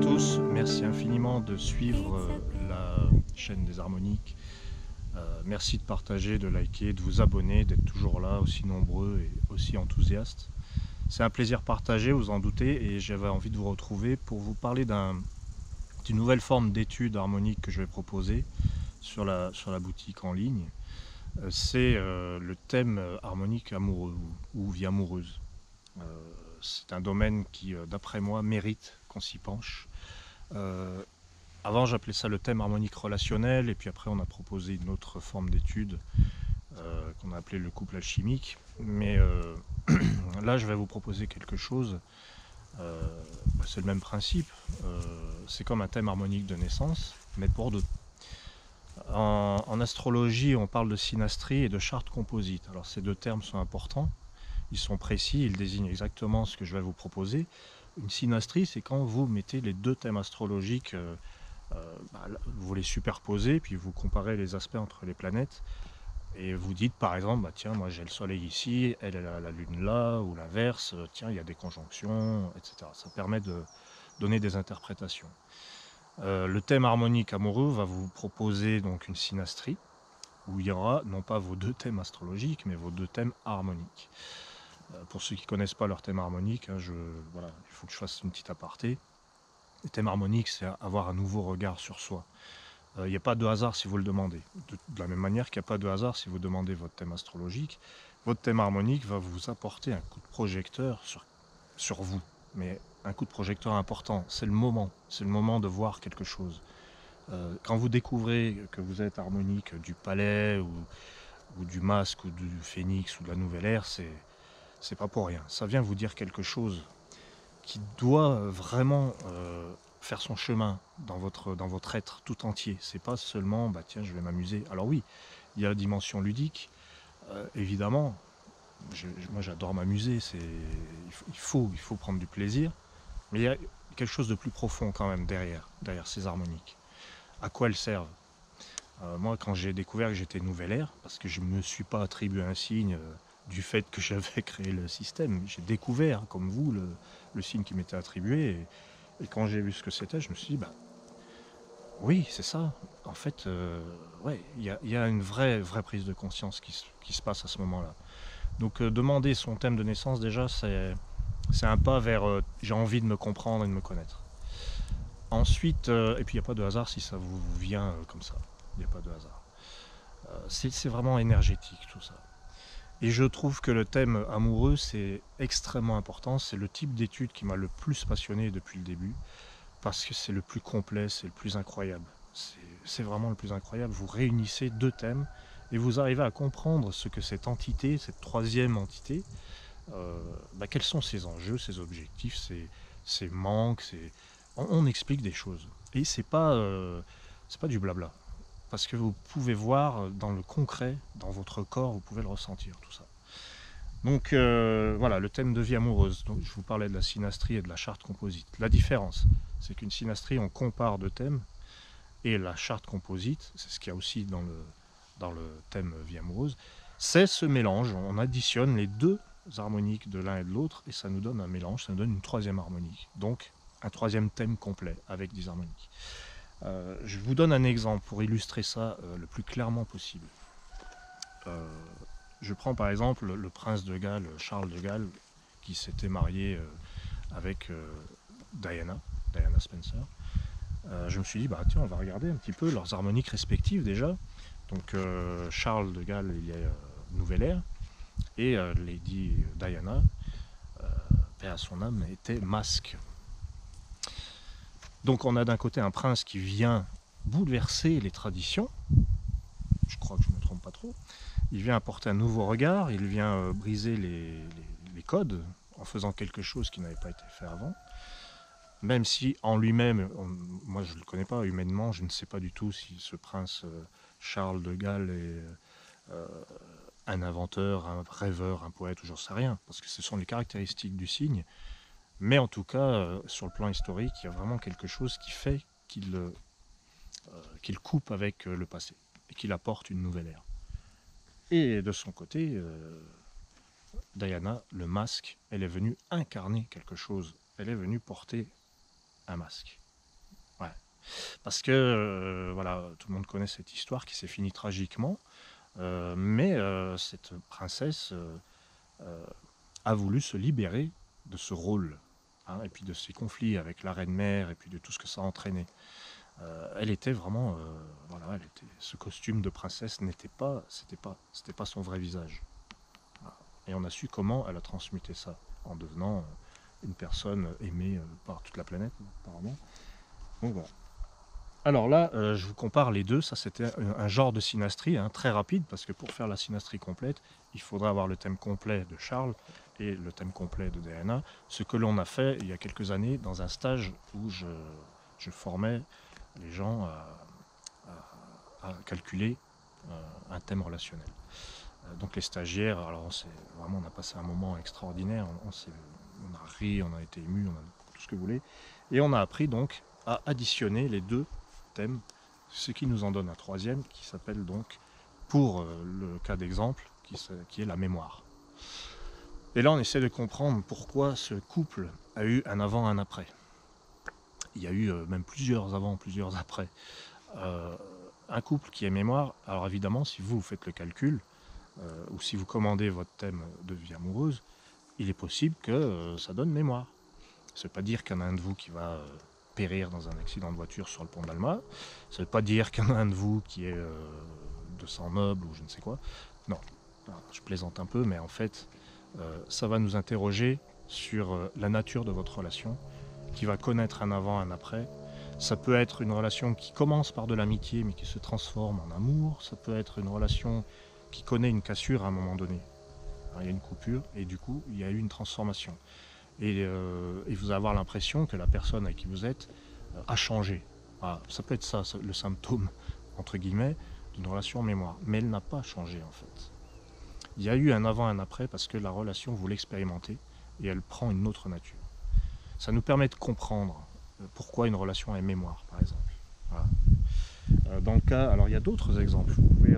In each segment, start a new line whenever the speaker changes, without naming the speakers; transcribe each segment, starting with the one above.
tous, merci infiniment de suivre la chaîne des harmoniques. Merci de partager, de liker, de vous abonner, d'être toujours là, aussi nombreux et aussi enthousiastes. C'est un plaisir partagé, vous en doutez, et j'avais envie de vous retrouver pour vous parler d'une nouvelle forme d'étude harmonique que je vais proposer sur la boutique en ligne. C'est le thème harmonique amoureux ou vie amoureuse. C'est un domaine qui, d'après moi, mérite qu'on s'y penche. Avant, j'appelais ça le thème harmonique relationnel, et puis après, on a proposé une autre forme d'étude qu'on a appelée le couple alchimique. Mais là, je vais vous proposer quelque chose. C'est le même principe. C'est comme un thème harmonique de naissance, mais pour deux. En astrologie, on parle de synastrie et de charte composite. Alors, ces deux termes sont importants. Ils sont précis, ils désignent exactement ce que je vais vous proposer. Une synastrie, c'est quand vous mettez les deux thèmes astrologiques, vous les superposez, puis vous comparez les aspects entre les planètes, et vous dites par exemple, tiens, moi j'ai le soleil ici, elle a la lune là, ou l'inverse, tiens, il y a des conjonctions, etc. Ça permet de donner des interprétations. Le thème harmonique amoureux va vous proposer donc une synastrie, où il y aura non pas vos deux thèmes astrologiques, mais vos deux thèmes harmoniques. Pour ceux qui ne connaissent pas leur thème harmonique, voilà, il faut que je fasse une petite aparté. Le thème harmonique, c'est avoir un nouveau regard sur soi. Il n'y a pas de hasard si vous le demandez. De la même manière qu'il n'y a pas de hasard si vous demandez votre thème astrologique, votre thème harmonique va vous apporter un coup de projecteur sur vous. Mais un coup de projecteur important, c'est le moment de voir quelque chose. Quand vous découvrez que vous êtes harmonique du palais ou du masque ou du phénix ou de la nouvelle ère, c'est pas pour rien. Ça vient vous dire quelque chose qui doit vraiment faire son chemin dans votre être tout entier. C'est pas seulement, tiens, je vais m'amuser. Alors oui, il y a la dimension ludique, évidemment. Moi, j'adore m'amuser. Il faut prendre du plaisir. Mais il y a quelque chose de plus profond quand même derrière ces harmoniques. À quoi elles servent? Moi, quand j'ai découvert que j'étais nouvelle ère, parce que je ne me suis pas attribué un signe du fait que j'avais créé le système, j'ai découvert, comme vous, le signe qui m'était attribué. Et quand j'ai vu ce que c'était, je me suis dit, oui, c'est ça. En fait, ouais, il y a une vraie prise de conscience qui se passe à ce moment-là. Donc, demander son thème de naissance, déjà, c'est un pas vers j'ai envie de me comprendre et de me connaître. Ensuite, et puis il n'y a pas de hasard si ça vous vient comme ça. Il n'y a pas de hasard. C'est vraiment énergétique tout ça. Et je trouve que le thème amoureux, c'est extrêmement important. C'est le type d'étude qui m'a le plus passionné depuis le début, parce que c'est le plus complet, c'est le plus incroyable. C'est vraiment le plus incroyable. Vous réunissez deux thèmes et vous arrivez à comprendre ce que cette entité, cette troisième entité, quels sont ses enjeux, ses objectifs, ses manques. On explique des choses. Et c'est pas du blabla. Parce que vous pouvez voir dans le concret, dans votre corps, vous pouvez le ressentir, tout ça. Donc voilà, le thème de vie amoureuse. Donc, je vous parlais de la synastrie et de la charte composite. La différence, c'est qu'une synastrie, on compare deux thèmes, et la charte composite, c'est ce qu'il y a aussi dans le thème vie amoureuse, c'est ce mélange. On additionne les deux harmoniques de l'un et de l'autre, et ça nous donne un mélange, ça nous donne une troisième harmonique. Donc un troisième thème complet avec des harmoniques. Je vous donne un exemple pour illustrer ça le plus clairement possible. Je prends par exemple le prince de Galles, Charles de Galles, qui s'était marié avec Diana Spencer. Je me suis dit, tiens, on va regarder un petit peu leurs harmoniques respectives déjà. Donc Charles de Galles, il y a Nouvelle Ère, et Lady Diana, paix à son âme, était masque. Donc on a d'un côté un prince qui vient bouleverser les traditions, je crois que je ne me trompe pas trop, il vient apporter un nouveau regard, il vient briser les codes en faisant quelque chose qui n'avait pas été fait avant. Même si en lui-même, moi je ne le connais pas humainement, je ne sais pas du tout si ce prince Charles de Galles est un inventeur, un rêveur, un poète, ou j'en sais rien, parce que ce sont les caractéristiques du signe. Mais en tout cas, sur le plan historique, il y a vraiment quelque chose qui fait qu'il coupe avec le passé et qu'il apporte une nouvelle ère. Et de son côté, Diana, le masque, elle est venue incarner quelque chose. Elle est venue porter un masque. Parce que, voilà, tout le monde connaît cette histoire qui s'est finie tragiquement, mais cette princesse a voulu se libérer de ce rôle, hein, et puis de ses conflits avec la reine-mère, et puis de tout ce que ça a entraîné. Elle était vraiment, voilà, ce costume de princesse c'était pas son vrai visage. Voilà. Et on a su comment elle a transmuté ça, en devenant une personne aimée par toute la planète, apparemment. Donc voilà. Alors là, je vous compare les deux. Ça, c'était un genre de synastrie, hein, très rapide, parce que pour faire la synastrie complète, il faudra avoir le thème complet de Charles et le thème complet de Diana. Ce que l'on a fait il y a quelques années dans un stage où je formais les gens à calculer un thème relationnel. Donc les stagiaires, alors vraiment, on a passé un moment extraordinaire. On a ri, on a été ému, on a tout ce que vous voulez. Et on a appris donc à additionner les deux thème, ce qui nous en donne un troisième qui s'appelle donc, pour le cas d'exemple, qui est la mémoire. Et là on essaie de comprendre pourquoi ce couple a eu un avant, un après. Il y a eu même plusieurs avant, plusieurs après. Un couple qui est mémoire, alors évidemment si vous faites le calcul, ou si vous commandez votre thème de vie amoureuse, il est possible que ça donne mémoire. Ça ne veut pas dire qu'il y en a un de vous qui va périr dans un accident de voiture sur le pont d'Alma. Ça ne veut pas dire qu'il y en a un de vous qui est de sang noble ou je ne sais quoi. Non, je plaisante un peu, mais en fait, ça va nous interroger sur la nature de votre relation, qui va connaître un avant, un après. Ça peut être une relation qui commence par de l'amitié, mais qui se transforme en amour. Ça peut être une relation qui connaît une cassure à un moment donné. Alors, il y a une coupure, et du coup, il y a eu une transformation. Et vous allez avoir l'impression que la personne avec qui vous êtes a changé. Voilà, ça peut être ça, le symptôme, entre guillemets, d'une relation mémoire. Mais elle n'a pas changé, en fait. Il y a eu un avant, un après, parce que la relation, vous l'expérimentez, et elle prend une autre nature. Ça nous permet de comprendre pourquoi une relation est mémoire, par exemple. Voilà. Dans le cas, alors il y a d'autres exemples. Vous pouvez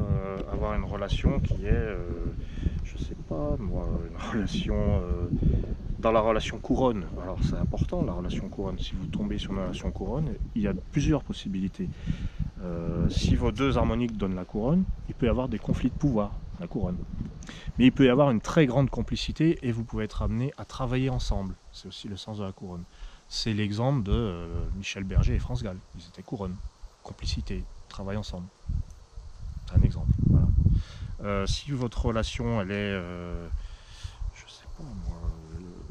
avoir une relation qui est, je sais pas, moi, une relation... dans la relation couronne, alors c'est important la relation couronne, si vous tombez sur une relation couronne, il y a plusieurs possibilités. Si vos deux harmoniques donnent la couronne, il peut y avoir des conflits de pouvoir, la couronne. Mais il peut y avoir une très grande complicité et vous pouvez être amené à travailler ensemble. C'est aussi le sens de la couronne. C'est l'exemple de Michel Berger et France Gall. Ils étaient couronne, complicité, travail ensemble. C'est un exemple. Voilà. Si votre relation, elle est, je sais pas moi,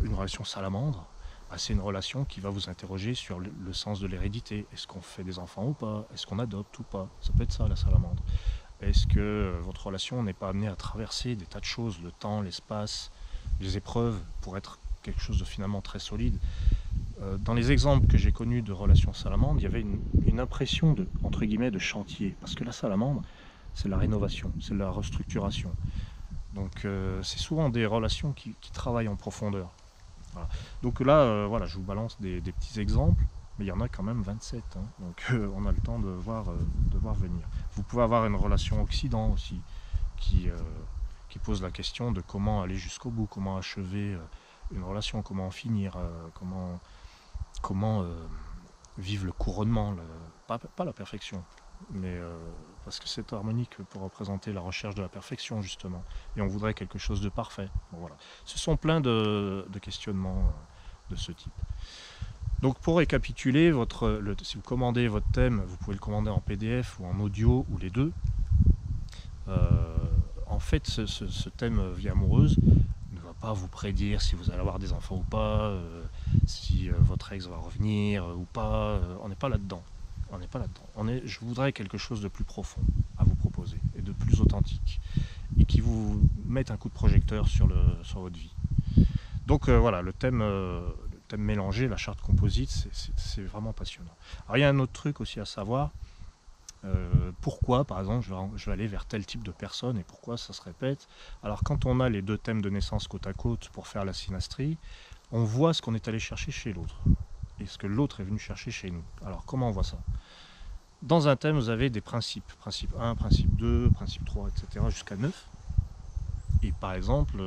une relation salamandre, bah c'est une relation qui va vous interroger sur le sens de l'hérédité. Est-ce qu'on fait des enfants ou pas? Est-ce qu'on adopte ou pas? Ça peut être ça, la salamandre. Est-ce que votre relation n'est pas amenée à traverser des tas de choses, le temps, l'espace, les épreuves, pour être quelque chose de finalement très solide? Dans les exemples que j'ai connus de relations salamandres, il y avait une impression de, entre guillemets, de chantier. Parce que la salamandre, c'est la rénovation, c'est la restructuration. Donc c'est souvent des relations qui travaillent en profondeur. Voilà. Donc là, voilà, je vous balance des petits exemples, mais il y en a quand même 27. Hein, donc on a le temps de voir venir. Vous pouvez avoir une relation Occident aussi, qui pose la question de comment aller jusqu'au bout, comment achever une relation, comment en finir, comment vivre le couronnement, pas la perfection, mais parce que cette harmonique peut représenter la recherche de la perfection justement, et on voudrait quelque chose de parfait. Bon, voilà. Ce sont plein de questionnements de ce type. Donc pour récapituler, si vous commandez votre thème, vous pouvez le commander en PDF ou en audio ou les deux. En fait, ce thème vie amoureuse ne va pas vous prédire si vous allez avoir des enfants ou pas, si votre ex va revenir ou pas. On n'est pas là-dedans. On n'est pas là-dedans. Je voudrais quelque chose de plus profond à vous proposer et de plus authentique et qui vous mette un coup de projecteur sur votre vie. Donc voilà, le thème mélangé, la charte composite, c'est vraiment passionnant. Alors il y a un autre truc aussi à savoir. Pourquoi, par exemple, je vais aller vers tel type de personne et pourquoi ça se répète. Alors quand on a les deux thèmes de naissance côte à côte pour faire la synastrie, on voit ce qu'on est allé chercher chez l'autre et ce que l'autre est venu chercher chez nous. Alors comment on voit ça? Dans un thème, vous avez des principes. Principe 1, principe 2, principe 3, etc. jusqu'à 9. Et par exemple,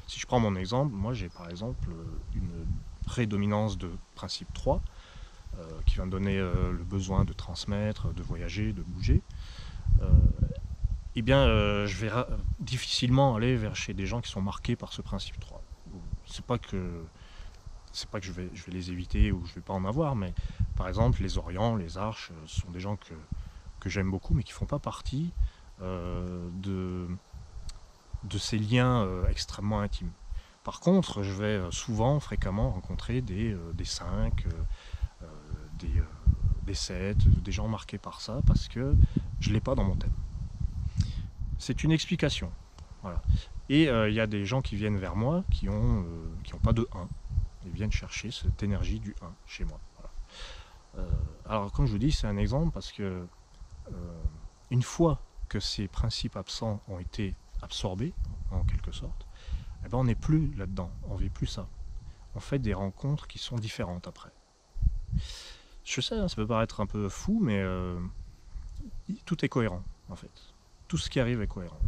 si je prends mon exemple, moi j'ai par exemple une prédominance de principe 3. qui va me donner le besoin de transmettre, de voyager, de bouger, eh bien je vais difficilement aller vers chez des gens qui sont marqués par ce principe 3. C'est pas que je vais les éviter ou je vais pas en avoir, mais par exemple les Orients, les Arches, ce sont des gens que j'aime beaucoup, mais qui font pas partie de ces liens extrêmement intimes. Par contre, je vais souvent, fréquemment rencontrer des 5, des 7, des gens marqués par ça, parce que je ne l'ai pas dans mon thème. C'est une explication. Voilà. Et il y a des gens qui viennent vers moi qui n'ont pas de 1. Ils viennent chercher cette énergie du 1 chez moi. Voilà. Alors, comme je vous dis, c'est un exemple parce que une fois que ces principes absents ont été absorbés, en quelque sorte, eh ben on n'est plus là-dedans, on ne vit plus ça. On fait des rencontres qui sont différentes après. Je sais, hein, ça peut paraître un peu fou, mais tout est cohérent, en fait. Tout ce qui arrive est cohérent.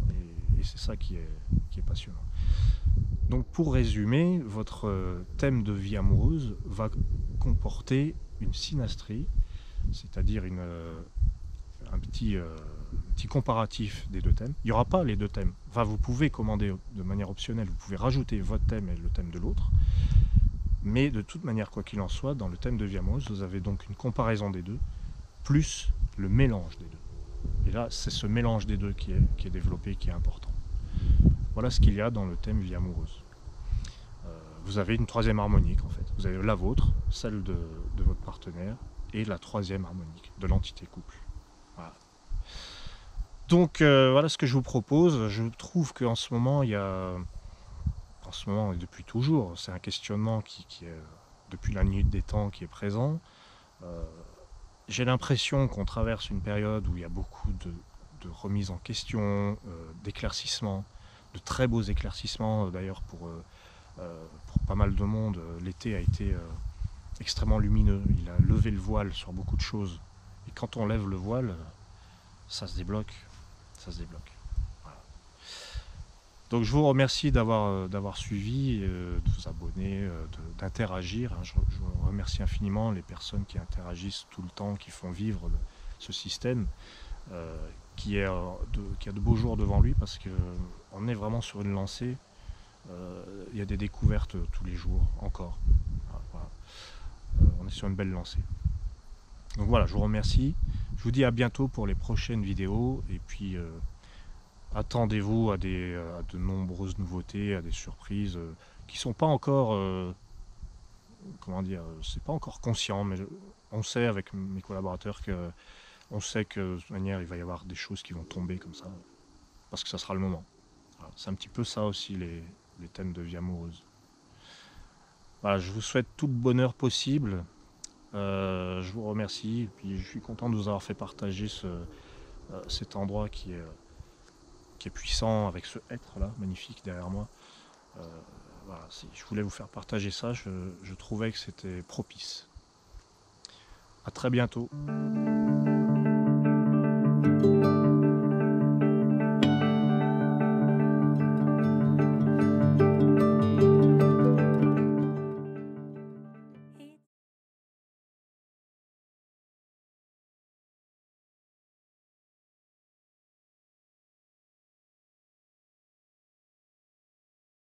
Et c'est ça qui est passionnant. Donc pour résumer, votre thème de vie amoureuse va comporter une synastrie, c'est-à-dire un petit comparatif des deux thèmes. Il n'y aura pas les deux thèmes. Enfin, vous pouvez commander de manière optionnelle, vous pouvez rajouter votre thème et le thème de l'autre. Mais de toute manière, quoi qu'il en soit, dans le thème de vie amoureuse, vous avez donc une comparaison des deux, plus le mélange des deux. Et là, c'est ce mélange des deux qui est développé, qui est important. Voilà ce qu'il y a dans le thème vie amoureuse. Vous avez une troisième harmonique, en fait. Vous avez la vôtre, celle de votre partenaire, et la troisième harmonique de l'entité couple. Voilà. Donc voilà ce que je vous propose. Je trouve qu'en ce moment, il y a... En ce moment et depuis toujours, c'est un questionnement qui est, depuis la nuit des temps, qui est présent. J'ai l'impression qu'on traverse une période où il y a beaucoup de remises en question, d'éclaircissements, de très beaux éclaircissements. D'ailleurs, pour pas mal de monde, l'été a été extrêmement lumineux. Il a levé le voile sur beaucoup de choses. Et quand on lève le voile, ça se débloque. Ça se débloque. Voilà. Donc je vous remercie d'avoir suivi, de vous abonner, d'interagir. Je vous remercie infiniment les personnes qui interagissent tout le temps, qui font vivre ce système, qui a de beaux jours devant lui, parce qu'on est vraiment sur une lancée. Il y a des découvertes tous les jours, encore. Voilà. On est sur une belle lancée. Donc voilà, je vous remercie. Je vous dis à bientôt pour les prochaines vidéos. Et puis, attendez-vous à de nombreuses nouveautés, à des surprises qui ne sont pas encore... comment dire, c'est pas encore conscient, mais on sait avec mes collaborateurs on sait que de toute manière, il va y avoir des choses qui vont tomber comme ça. Parce que ça sera le moment. Voilà. C'est un petit peu ça aussi, les thèmes de vie amoureuse. Voilà, je vous souhaite tout le bonheur possible. Je vous remercie. Et puis je suis content de vous avoir fait partager cet endroit qui est puissant, avec ce être là, magnifique derrière moi. Voilà, je voulais vous faire partager ça. Je trouvais que c'était propice. À très bientôt.